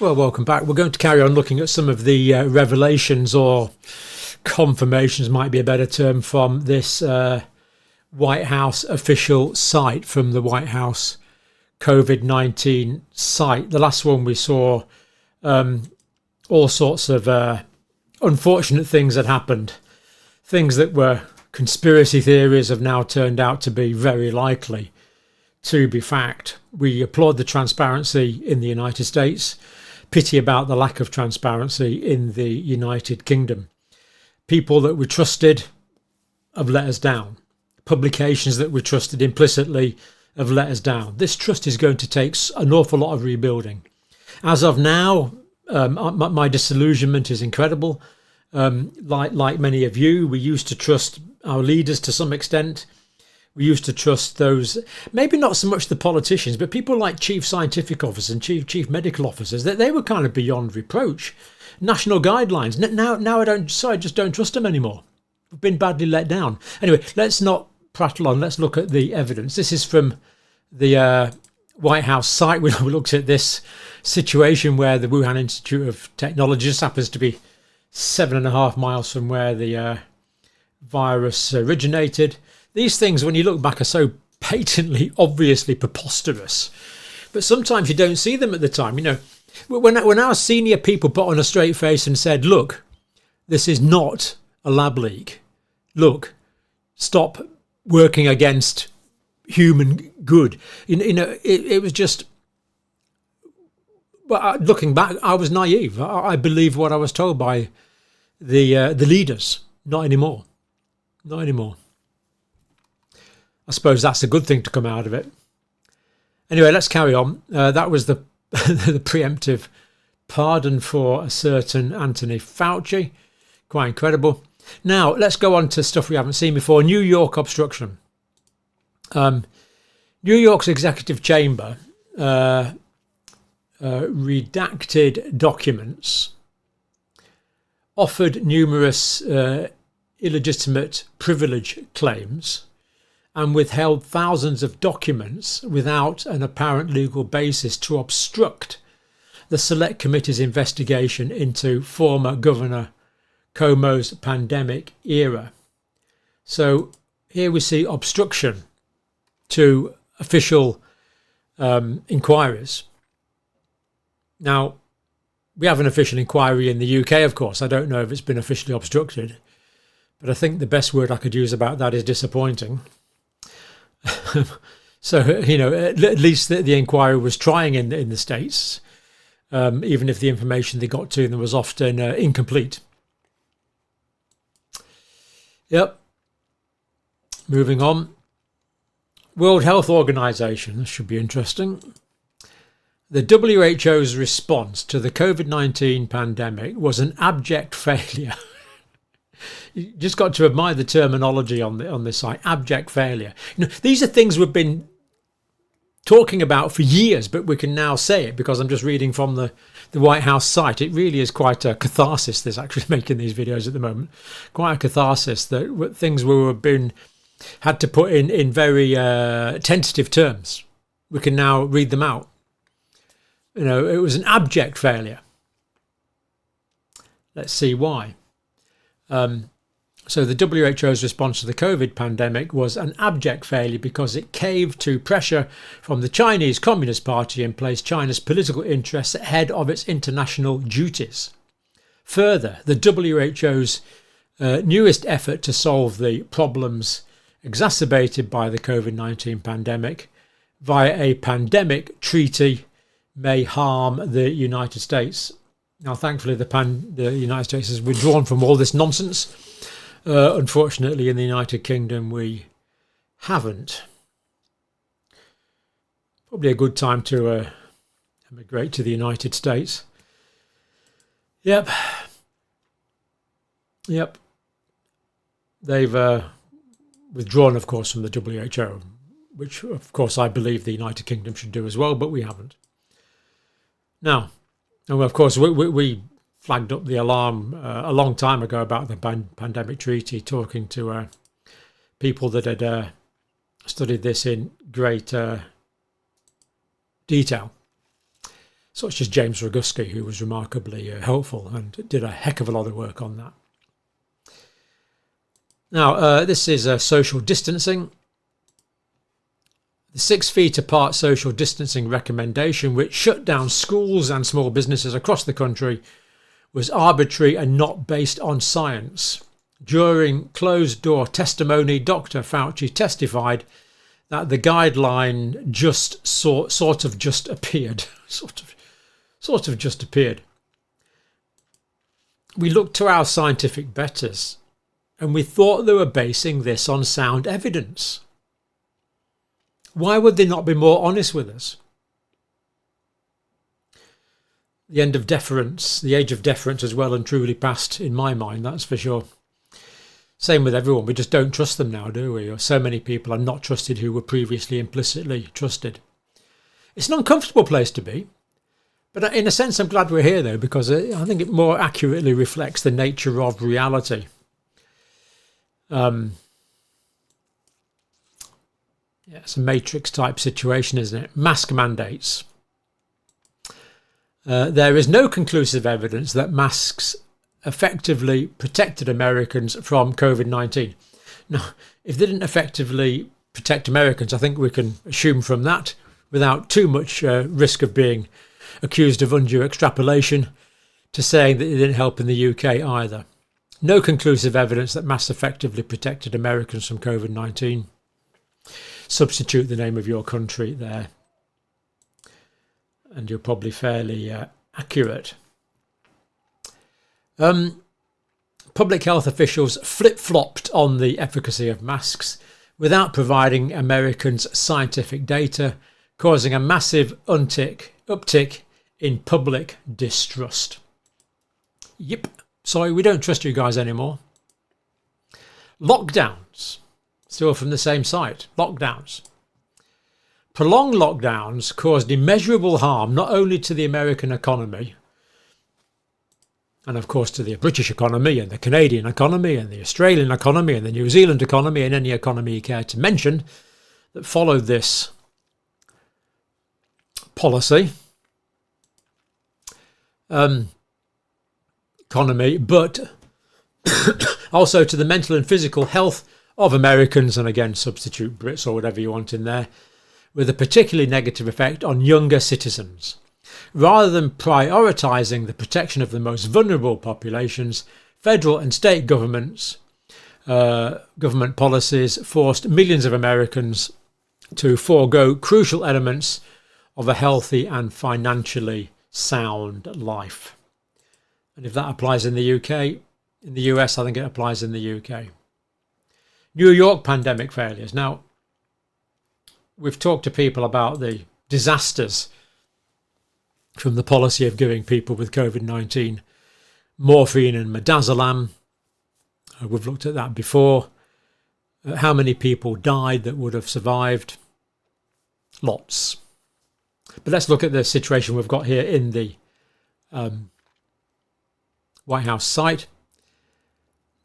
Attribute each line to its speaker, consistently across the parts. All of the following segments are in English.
Speaker 1: Well, welcome back. We're going to carry on looking at some of the revelations, or confirmations might be a better term, from this White House official site, from the White House COVID-19 site. The last one we saw all sorts of unfortunate things that happened. Things that were conspiracy theories have now turned out to be very likely to be fact. We applaud the transparency in the United States. Pity about the lack of transparency in the United Kingdom. People that we trusted have let us down. Publications that we trusted implicitly have let us down. This trust is going to take an awful lot of rebuilding. As of now, my disillusionment is incredible. Like many of you, we used to trust our leaders to some extent. We used to trust those, maybe not so much the politicians, but people like chief scientific officers and chief medical officers, that they were kind of beyond reproach. National guidelines. Now I just don't trust them anymore. We've been badly let down. Anyway, let's not prattle on. Let's look at the evidence. This is from the White House site. We looked at this situation where the Wuhan Institute of Technology just happens to be 7.5 miles from where the virus originated. These things, when you look back, are so patently, obviously preposterous. But sometimes you don't see them at the time. You know, when our senior people put on a straight face and said, look, this is not a lab leak. Look, stop working against human good. You know, it was just... Well, looking back, I was naive. I believed what I was told by the leaders. Not anymore. Not anymore. I suppose that's a good thing to come out of it. Anyway, let's carry on. That was the the preemptive pardon for a certain Anthony Fauci. Quite incredible. Now, let's go on to stuff we haven't seen before. New York obstruction. New York's executive chamber redacted documents, offered numerous illegitimate privilege claims, and withheld thousands of documents without an apparent legal basis to obstruct the Select Committee's investigation into former Governor Cuomo's pandemic era. So here we see obstruction to official inquiries. Now, we have an official inquiry in the UK, of course. I don't know if it's been officially obstructed, but I think the best word I could use about that is disappointing. So, you know, at least the inquiry was trying in the States, even if the information they got to them was often incomplete. Yep. Moving on. World Health Organization. This should be interesting. The WHO's response to the COVID-19 pandemic was an abject failure. You just got to admire the terminology on this site. Abject failure. You know, these are things we've been talking about for years, but we can now say it because I'm just reading from the White House site. It really is quite a catharsis, this actually making these videos at the moment. Quite a catharsis that things had to put in very tentative terms. We can now read them out. You know, it was an abject failure. Let's see why. So the WHO's response to the COVID pandemic was an abject failure because it caved to pressure from the Chinese Communist Party and placed China's political interests ahead of its international duties. Further, the WHO's newest effort to solve the problems exacerbated by the COVID-19 pandemic via a pandemic treaty may harm the United States. Now, thankfully, the United States has withdrawn from all this nonsense. Unfortunately, in the United Kingdom, we haven't. Probably a good time to emigrate to the United States. Yep. They've withdrawn, of course, from the WHO, which, of course, I believe the United Kingdom should do as well, but we haven't. Now, and of course, we flagged up the alarm a long time ago about the pandemic treaty, talking to people that had studied this in great detail. such as James Roguski, who was remarkably helpful and did a heck of a lot of work on that. Now, this is social distancing. The 6 feet apart social distancing recommendation, which shut down schools and small businesses across the country, was arbitrary and not based on science. During closed-door testimony, Dr. Fauci testified that the guideline just sort of just appeared. sort of just appeared. We looked to our scientific betters, and we thought they were basing this on sound evidence. Why would they not be more honest with us? The end of deference, the age of deference is well and truly past in my mind, that's for sure. Same with everyone, we just don't trust them now, do we? Or so many people are not trusted who were previously implicitly trusted. It's an uncomfortable place to be, but in a sense I'm glad we're here though, because I think it more accurately reflects the nature of reality. Yeah, it's a matrix type situation, isn't it? Mask mandates. There is no conclusive evidence that masks effectively protected Americans from COVID-19. Now, if they didn't effectively protect Americans, I think we can assume from that, without too much risk of being accused of undue extrapolation, to saying that it didn't help in the UK either. No conclusive evidence that masks effectively protected Americans from COVID-19. Substitute the name of your country there, and you're probably fairly accurate. Public health officials flip-flopped on the efficacy of masks without providing Americans scientific data, causing a massive uptick in public distrust. Yep, sorry, we don't trust you guys anymore. Lockdowns, still from the same site, lockdowns. Prolonged lockdowns caused immeasurable harm not only to the American economy, and of course to the British economy and the Canadian economy and the Australian economy and the New Zealand economy and any economy you care to mention that followed this policy economy, but also to the mental and physical health of Americans, and again substitute Brits or whatever you want in there, with a particularly negative effect on younger citizens. Rather than prioritising the protection of the most vulnerable populations, federal and state government policies forced millions of Americans to forego crucial elements of a healthy and financially sound life. And if that applies in the UK, in the US, I think it applies in the UK. New York pandemic failures. Now, we've talked to people about the disasters from the policy of giving people with COVID-19 morphine and midazolam. We've looked at that before. How many people died that would have survived? Lots. But let's look at the situation we've got here in the White House site.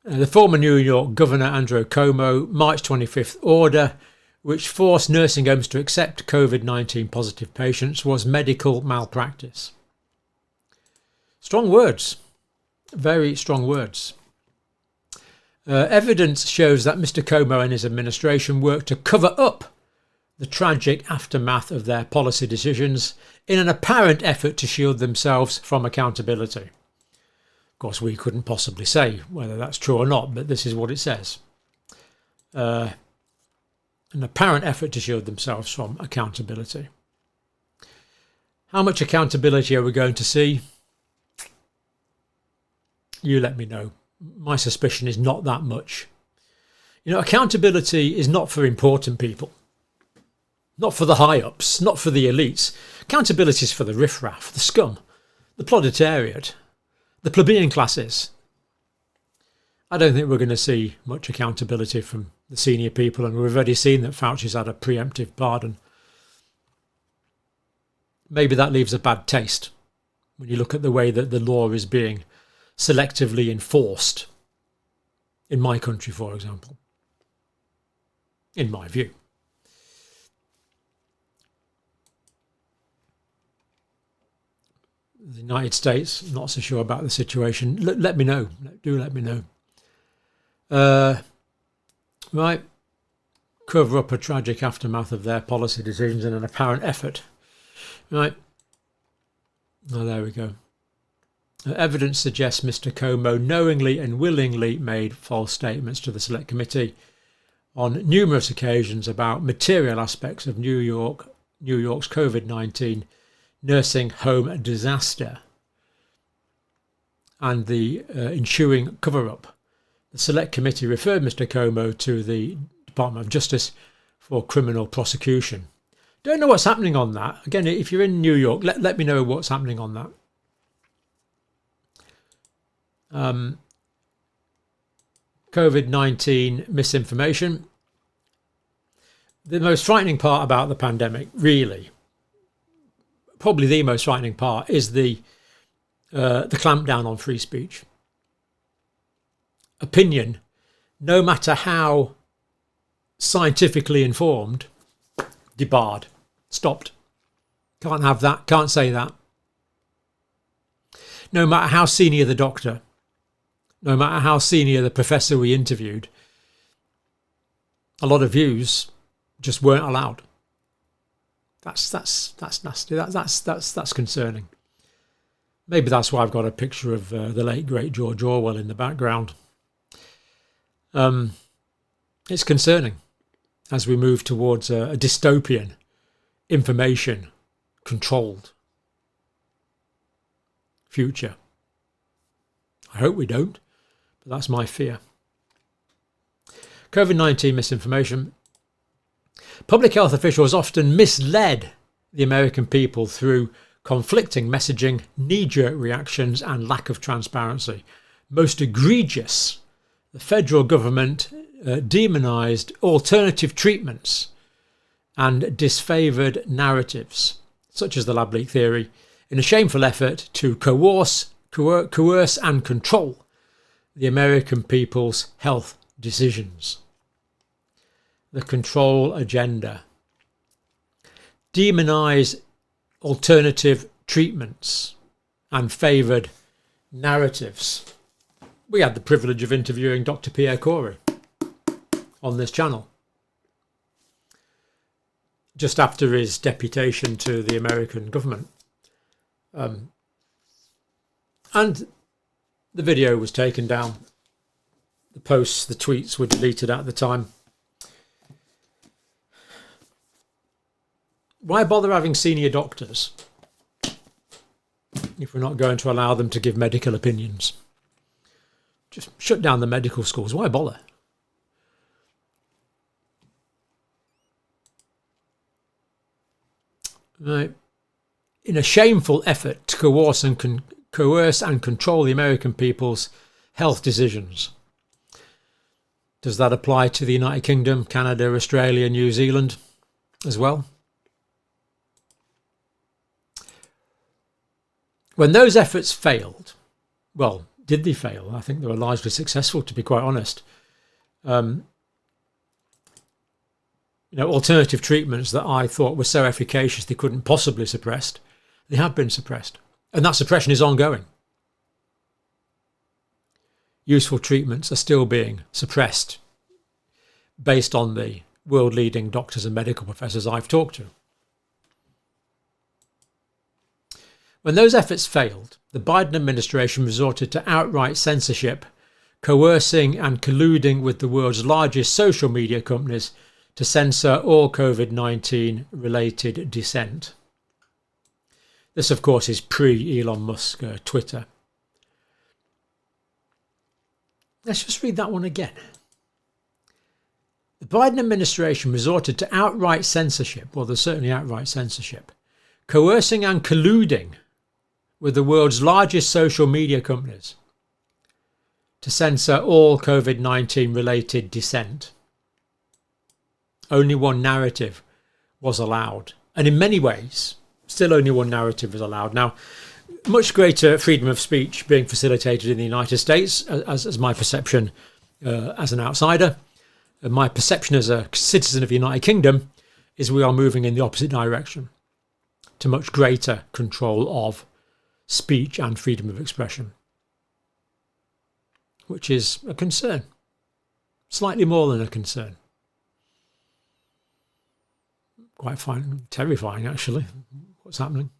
Speaker 1: The former New York Governor Andrew Cuomo, March 25th order, which forced nursing homes to accept COVID-19 positive patients, was medical malpractice. Strong words, very strong words. Evidence shows that Mr. Cuomo and his administration worked to cover up the tragic aftermath of their policy decisions in an apparent effort to shield themselves from accountability. Of course, we couldn't possibly say whether that's true or not, but this is what it says. An apparent effort to shield themselves from accountability. How much accountability are we going to see? You let me know. My suspicion is not that much. You know, accountability is not for important people. Not for the high-ups, not for the elites. Accountability is for the riffraff, the scum, the proletariat, the plebeian classes. I don't think we're going to see much accountability from the senior people, and we've already seen that Fauci's had a preemptive pardon. Maybe that leaves a bad taste when you look at the way that the law is being selectively enforced in my country, for example, in my view. The United States, not so sure about the situation. Let me know. Do let me know. Right. Cover up a tragic aftermath of their policy decisions in an apparent effort. Right. Oh, there we go. Evidence suggests Mr. Cuomo knowingly and willingly made false statements to the Select Committee on numerous occasions about material aspects of New York's COVID-19 nursing home disaster and the ensuing cover-up. The Select Committee referred Mr. Cuomo to the Department of Justice for criminal prosecution. Don't know what's happening on that. Again, if you're in New York, let me know what's happening on that. COVID-19 misinformation. The most frightening part about the pandemic, really, probably the most frightening part, is the clampdown on free speech. Opinion, no matter how scientifically informed, debarred, stopped. Can't have that, can't say that. No matter how senior the doctor, no matter how senior the professor we interviewed, a lot of views just weren't allowed. That's nasty. That's concerning. Maybe that's why I've got a picture of the late great George Orwell in the background. It's concerning as we move towards a dystopian, information controlled future. I hope we don't, but that's my fear. COVID-19 misinformation. Public health officials often misled the American people through conflicting messaging, knee-jerk reactions and lack of transparency. Most egregious, the federal government demonised alternative treatments and disfavoured narratives, such as the lab leak theory, in a shameful effort to coerce and control the American people's health decisions. The control agenda. Demonise alternative treatments and favoured narratives. We had the privilege of interviewing Dr. Pierre Corey on this channel just after his deputation to the American government. And the video was taken down. The posts, the tweets were deleted at the time. Why bother having senior doctors if we're not going to allow them to give medical opinions? Just shut down the medical schools. Why bother? Right. In a shameful effort to coerce and control the American people's health decisions. Does that apply to the United Kingdom, Canada, Australia, New Zealand as well? When those efforts failed, well, did they fail? I think they were largely successful, to be quite honest. Alternative treatments that I thought were so efficacious they couldn't possibly suppress, they have been suppressed. And that suppression is ongoing. Useful treatments are still being suppressed based on the world-leading doctors and medical professors I've talked to. When those efforts failed, the Biden administration resorted to outright censorship, coercing and colluding with the world's largest social media companies to censor all COVID-19 related dissent. This, of course, is pre-Elon Musk Twitter. Let's just read that one again. The Biden administration resorted to outright censorship, well, there's certainly outright censorship, coercing and colluding with the world's largest social media companies to censor all COVID-19 related dissent. Only one narrative was allowed. And in many ways, still only one narrative is allowed. Now, much greater freedom of speech being facilitated in the United States, as my perception as an outsider. My perception as a citizen of the United Kingdom is we are moving in the opposite direction to much greater control of speech and freedom of expression, which is a concern, slightly more than a concern. Quite fine, terrifying actually, what's happening.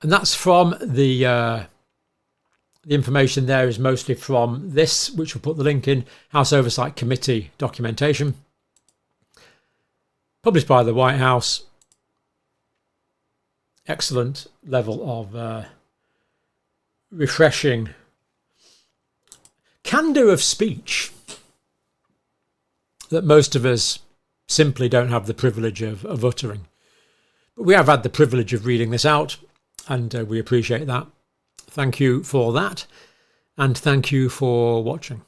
Speaker 1: And that's from the information there is mostly from this, which we'll put the link in, House Oversight Committee documentation, published by the White House. Excellent level of refreshing candour of speech that most of us simply don't have the privilege of uttering. But we have had the privilege of reading this out, and we appreciate that. Thank you for that, and thank you for watching.